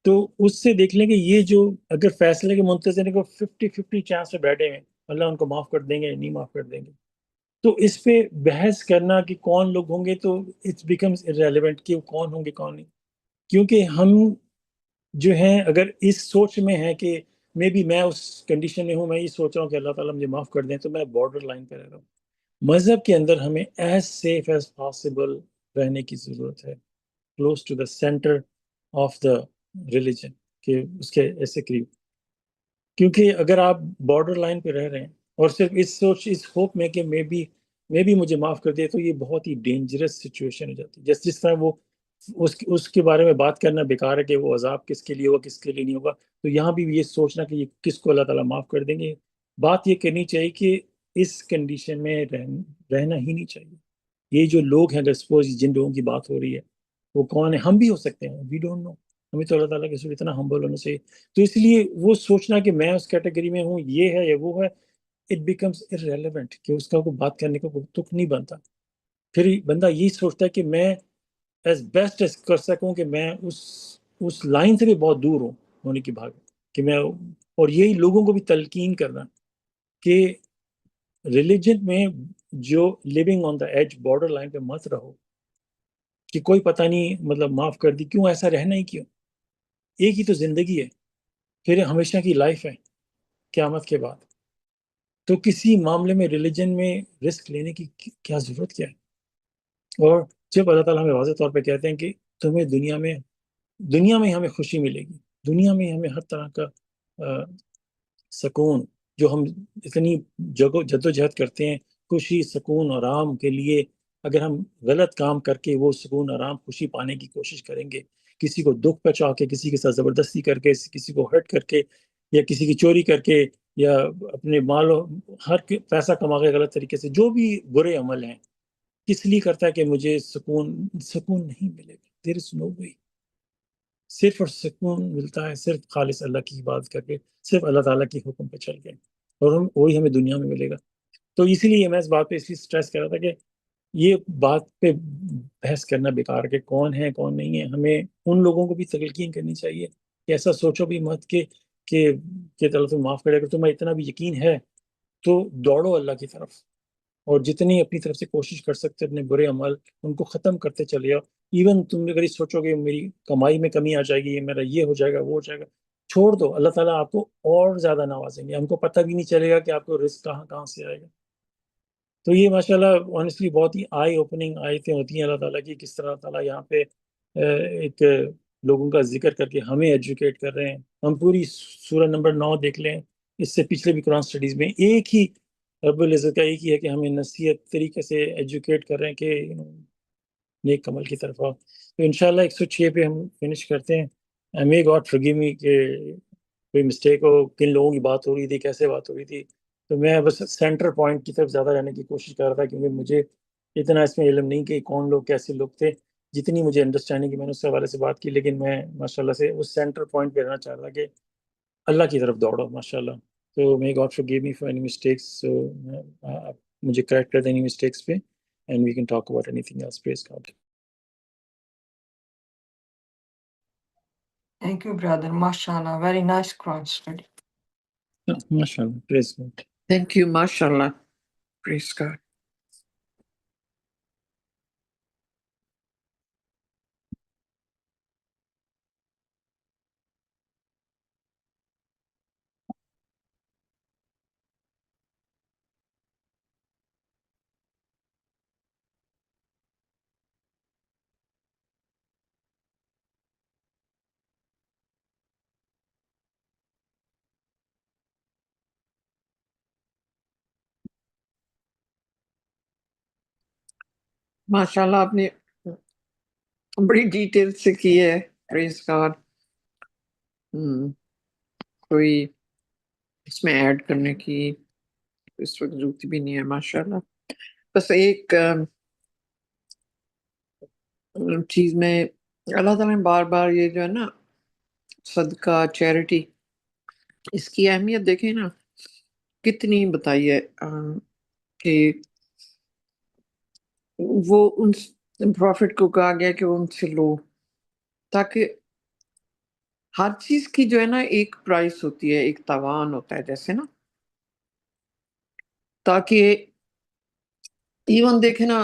تو اس سے دیکھ لیں کہ یہ جو اگر فیصلے کے منتظر ہیں کو 50-50 چانس سے بیٹھے ہیں، اللہ ان کو معاف کر دیں گے یا نہیں معاف کر دیں گے. تو اس پہ بحث کرنا کہ کون لوگ ہوں گے تو اٹس بیکمز irrelevant کہ وہ کون ہوں گے کون نہیں. کیونکہ ہم جو ہیں اگر اس سوچ میں ہیں کہ مے بی میں اس کنڈیشن میں ہوں، میں یہ سوچ رہا ہوں کہ اللہ تعالیٰ مجھے معاف کر دیں، تو میں بارڈر لائن پہ رہ رہا ہوں. مذہب کے اندر ہمیں ایز سیف ایز پاسبل رہنے کی ضرورت ہے، close to the centre of the religion, کہ اس کے ایسے قریب. کیونکہ اگر آپ بارڈر لائن پہ رہ رہے ہیں اور صرف اس سوچ اس ہوپ میں کہ میں بھی مجھے معاف کر دے، تو یہ بہت ہی ڈینجرس سچویشن ہو جاتی ہے. جس طرح وہ اس کے بارے میں بات کرنا بیکار ہے کہ وہ عذاب کس کے لیے ہوگا کس کے لیے نہیں ہوگا. تو یہاں بھی یہ سوچنا کہ یہ کس کو اللہ تعالیٰ معاف کر دیں گے. بات یہ کرنی چاہیے کہ اس کنڈیشن میں رہنا ہی نہیں چاہیے. یہ جو لوگ ہیں اگر سپوز جن لوگوں کی بات ہو رہی ہے وہ کون ہے، ہم بھی ہو سکتے ہیں، وی ڈونٹ نو. ہمیں تو اللہ تعالیٰ کے ساتھ اتنا ہمبل ہونا چاہیے. تو اس لیے وہ سوچنا کہ میں اس کیٹیگری میں ہوں، یہ ہے یا وہ ہے، اٹ بیکمز irrelevant کہ اس کا کوئی بات کرنے کا کوئی تک نہیں بنتا. پھر بندہ یہی سوچتا ہے کہ میں ایز بیسٹ کر سکوں کہ میں اس لائن سے بھی بہت دور ہوں ہونے کی بھاگ کہ میں. اور یہی لوگوں کو بھی تلقین کرنا کہ ریلیجن میں جو living on the edge border line پہ مت رہو کہ کوئی پتہ نہیں مطلب معاف کر دی کیوں، ایسا رہنا ہی کیوں. ایک ہی تو زندگی ہے، پھر ہمیشہ کی لائف ہے قیامت کے بعد. تو کسی معاملے میں ریلیجن میں رسک لینے کی کیا ضرورت کیا ہے. اور جب اللہ تعالیٰ ہمیں واضح طور پہ کہتے ہیں کہ تمہیں دنیا میں ہمیں خوشی ملے گی، دنیا میں ہمیں ہر طرح کا سکون، جو ہم اتنی جدوجہد کرتے ہیں خوشی سکون آرام کے لیے، اگر ہم غلط کام کر کے وہ سکون آرام خوشی پانے کی کوشش کریں گے، کسی کو دکھ پہنچا کے، کسی کے ساتھ زبردستی کر کے، کسی کو ہرٹ کر کے، یا کسی کی چوری کر کے، یا اپنے مال ہر پیسہ کما کے غلط طریقے سے، جو بھی برے عمل ہیں، کس لیے کرتا ہے کہ مجھے سکون نہیں ملے گا. دیر از نو وے. صرف اور سکون ملتا ہے صرف خالص اللہ کی عبادت کر کے، صرف اللہ تعالیٰ کی حکم پہ چل کے، اور وہی ہمیں دنیا میں ملے گا. تو اسی لیے میں اس بات پہ اس لیے سٹریس کر رہا تھا کہ یہ بات پہ بحث کرنا بیکار کہ کون ہے کون نہیں ہے. ہمیں ان لوگوں کو بھی تلقین کرنی چاہیے کہ ایسا سوچو بھی مت کہ اللہ تم معاف کرے. اگر تمہیں اتنا بھی یقین ہے تو دوڑو اللہ کی طرف، اور جتنی اپنی طرف سے کوشش کر سکتے اپنے برے عمل ان کو ختم کرتے چلے جاؤ. ایون تم اگر یہ سوچو کہ میری کمائی میں کمی آ جائے گی، میرا یہ ہو جائے گا وہ ہو جائے گا، چھوڑ دو. اللہ تعالیٰ آپ کو اور زیادہ نوازیں گے. ہم کو پتہ بھی نہیں چلے گا کہ آپ کو رزق کہاں سے آئے گا. تو یہ ماشاءاللہ آنیسٹلی بہت ہی آئی اوپننگ آیتیں ہوتی ہیں اللہ تعالیٰ کی، کس طرح اللہ تعالیٰ یہاں پہ ایک لوگوں کا ذکر کر کے ہمیں ایجوکیٹ کر رہے ہیں. ہم پوری سورہ نمبر 9 دیکھ لیں، اس سے پچھلے بھی قرآن سٹڈیز میں ایک ہی رب العزت کا ایک ہی ہے کہ ہمیں نصیحت طریقے سے ایجوکیٹ کر رہے ہیں کہ نیک عمل کی طرف آؤ. تو انشاءاللہ 106 پہ ہم فنش کرتے ہیں. may God forgive me کہ کوئی مسٹیک ہو، کن لوگوں کی بات ہو رہی تھی، کیسے بات ہو رہی تھی. تو میں بس سینٹر پوائنٹ کی طرف زیادہ رہنے کی کوشش کر رہا تھا، کیونکہ مجھے اتنا اس میں علم نہیں کہ کون لوگ کیسے لوگ تھے. جتنی مجھے انڈرسٹینڈنگ کی میں نے اس حوالے سے بات کی، لیکن میں ماشاءاللہ سے اس سینٹر پوائنٹ پہ رہنا چاہ رہا تھا کہ اللہ کی طرف دوڑو ماشاءاللہ. تو may God forgive me for any mistakes. So آپ مجھے کریکٹ کر دیں any mistakes پہ, and we can talk about anything else. Praise God. Thank you, brother. MashaAllah. Very nice Quran study. MashaAllah. Praise God. Thank you, mashallah. Praise God. ماشاءاللہ آپ نے بڑی detail سے کی ہے. پریز گاڈ. کوئی اس میں ایڈ کرنے کی اس وقت ضرورت بھی نہیں ہے. ماشاءاللہ. بس ایک چیز میں اللہ تعالیٰ نے بار بار یہ جو ہے نا صدقہ چیریٹی اس کی اہمیت دیکھیں نا کتنی بتائی ہے کہ وہ ان پروفٹ کو کہا گیا کہ ان سے لو، تاکہ ہر چیز کی جو ہے نا ایک پرائس ہوتی ہے، ایک توان ہوتا ہے جیسے نا، تاکہ ایون دیکھیں نا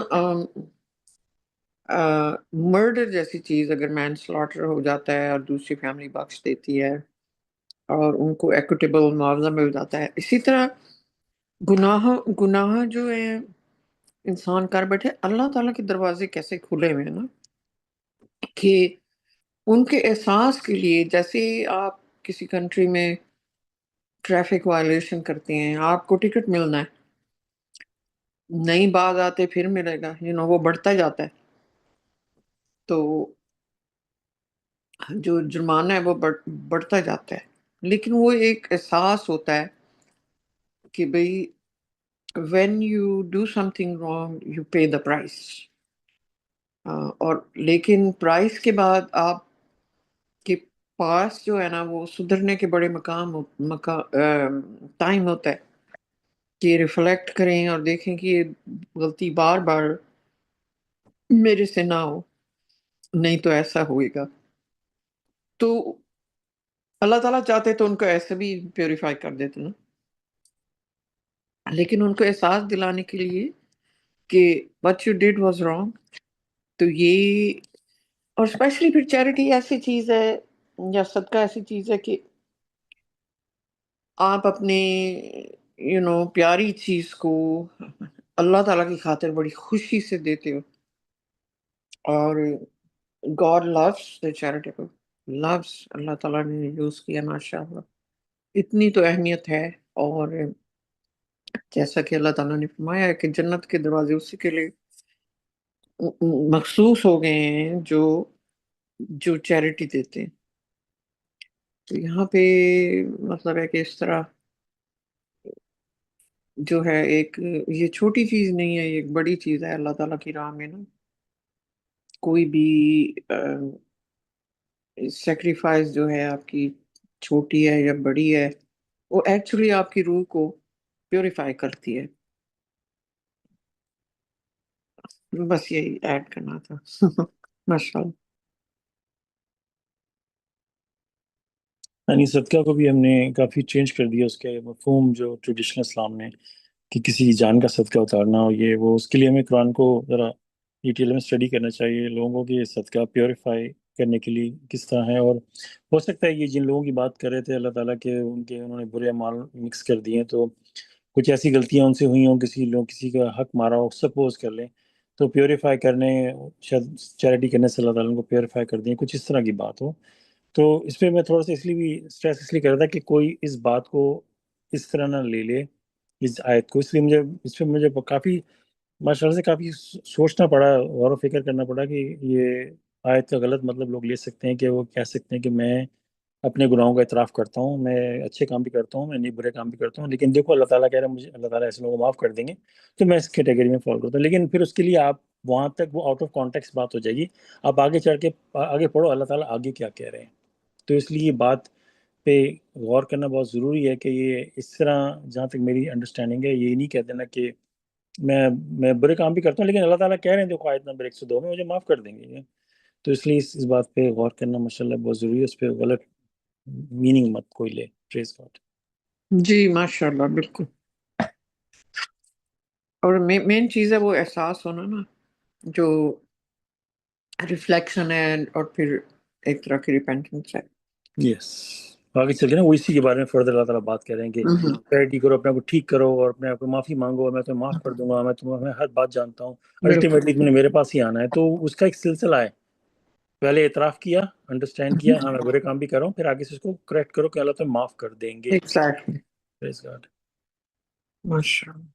مرڈر جیسی چیز اگر مین سلاٹر ہو جاتا ہے اور دوسری فیملی بخش دیتی ہے اور ان کو ایکوٹیبل معاوضہ مل جاتا ہے، اسی طرح گناہ جو ہے انسان کر بیٹھے، اللہ تعالیٰ کے دروازے کیسے کھلے ہوئے ہیں نا کہ ان کے احساس کے لیے، جیسے آپ کسی کنٹری میں ٹریفک وائلیشن کرتے ہیں، آپ کو ٹکٹ ملنا ہے، نئی باز آتے پھر ملے گا، وہ بڑھتا جاتا ہے، تو جو جرمانہ ہے وہ بڑھتا جاتا ہے، لیکن وہ ایک احساس ہوتا ہے کہ بھئی when you do something wrong you pay the price، اور لیکن پرائس کے بعد آپ کے پاس جو ہے نا وہ سدھرنے کے بڑے ٹائم ہوتا ہے کہ ریفلیکٹ کریں اور دیکھیں کہ یہ غلطی بار بار میرے سے نہ ہو، نہیں تو ایسا ہوئے گا۔ تو اللہ تعالیٰ چاہتے تو ان کو ایسے بھی پیوریفائی کر دیتے نا، لیکن ان کو احساس دلانے کے لیے کہ what you did was wrong۔ تو یہ، اور اسپیشلی پھر چیریٹی ایسی چیز ہے یا صدقہ ایسی چیز ہے کہ آپ اپنے پیاری چیز کو اللہ تعالیٰ کی خاطر بڑی خوشی سے دیتے ہو، اور God loves the charitable، loves، اللہ تعالیٰ نے یوز کیا ماشاء اللہ، اتنی تو اہمیت ہے۔ اور جیسا کہ اللہ تعالیٰ نے فرمایا ہے کہ جنت کے دروازے اسی کے لیے مخصوص ہو گئے ہیں جو چیریٹی دیتے ہیں۔ تو یہاں پہ مطلب ہے کہ اس طرح جو ہے ایک یہ چھوٹی چیز نہیں ہے، یہ ایک بڑی چیز ہے اللہ تعالیٰ کی راہ میں نا۔ کوئی بھی سیکریفائس جو ہے آپ کی چھوٹی ہے یا بڑی ہے، وہ ایکچولی آپ کی روح کو پیوریفائی کرتی ہے۔ بس یہی ایڈ کرنا تھا ماشاء اللہ۔ یعنی صدقہ کو بھی ہم نے کافی چینج کر دیا، اس کے مفہوم جو ٹریڈیشنل اسلام نے کہ کسی کی جان کا صدقہ اتارنا ہو، یہ وہ اس کے لیے ہمیں قرآن کو ذرا ڈیٹیل میں اسٹڈی کرنا چاہیے لوگوں کو کہ یہ صدقہ پیوریفائی کرنے کے لیے کس طرح ہے۔ اور ہو سکتا ہے یہ جن لوگوں کی بات کر رہے تھے اللہ تعالیٰ کے انہوں نے برے اعمال مکس کر دیے، تو کچھ ایسی غلطیاں ان سے ہوئی ہوں، کسی کا حق مارا ہو، سپوز کر لیں، تو پیوریفائی کرنے، شاید چیریٹی کرنے سے اللہ تعالیٰ ان کو پیوریفائی کر دیں، کچھ اس طرح کی بات ہو۔ تو اس پہ میں تھوڑا سا اس لیے بھی اسٹریس اس لیے کر رہا تھا کہ کوئی اس بات کو اس طرح نہ لے لے، اس آیت کو، اس لیے اس پہ مجھے کافی ماشاء اللہ سے کافی سوچنا پڑا، غور و فکر کرنا پڑا کہ یہ آیت کا غلط مطلب لوگ لے سکتے ہیں کہ وہ کہہ سکتے ہیں کہ میں اپنے گناہوں کا اعتراف کرتا ہوں، میں اچھے کام بھی کرتا ہوں، میں نہیں برے کام بھی کرتا ہوں، لیکن دیکھو اللہ تعالیٰ کہہ رہے ہیں مجھے اللہ تعالیٰ ایسے لوگوں کو معاف کر دیں گے، تو میں اس کیٹیگری میں فال کرتا ہوں۔ لیکن پھر اس کے لیے آپ وہاں تک وہ آؤٹ آف کانٹیکسٹ بات ہو جائے گی، آپ آگے چڑھ کے آگے پڑھو اللہ تعالیٰ آگے کیا کہہ رہے ہیں۔ تو اس لیے یہ بات پہ غور کرنا بہت ضروری ہے کہ یہ اس طرح، جہاں تک میری انڈرسٹینڈنگ ہے، یہ نہیں کہہ دینا کہ میں برے کام بھی کرتا ہوں لیکن اللہ تعالیٰ کہہ رہے ہیں دیکھو آیت نمبر 102 میں مجھے معاف کر دیں گے۔ تو اس لیے اس بات پہ غور کرنا ماشاءاللہ بہت ضروری ہے، اس پہ غلط میننگ مت کوئی لے۔ پریز گاڈ۔ جی ماشاء اللہ، بالکل۔ اور مین چیز ہے وہ احساس ہونا نا، جو ریفلیکشن ہے اور پھر ایک طرح کی ریپینٹنس ہے۔ یس، آگے چل کے نا وہ اسی کے بارے میں فردر اللہ تعالیٰ بات کر رہے ہیں کہ چیریٹی کرو، اپنے آپ کو ٹھیک کرو اور اپنے آپ کو معافی مانگو، میں تمہیں معاف کر دوں گا، میں تمہیں ہر بات جانتا ہوں، الٹیمیٹلی تم نے میرے پاس ہی آنا ہے۔ تو اس کا ایک سلسلہ ہے، پہلے اعتراف کیا، انڈرسٹینڈ کیا ہاں میں برے کام بھی کر رہا ہوں، پھر آگے سے اس کو کریکٹ کرو کہ اللہ تمہیں معاف کر دیں گے۔ ایگزیکٹلی، پریز گاڈ۔ ماشاء اللہ۔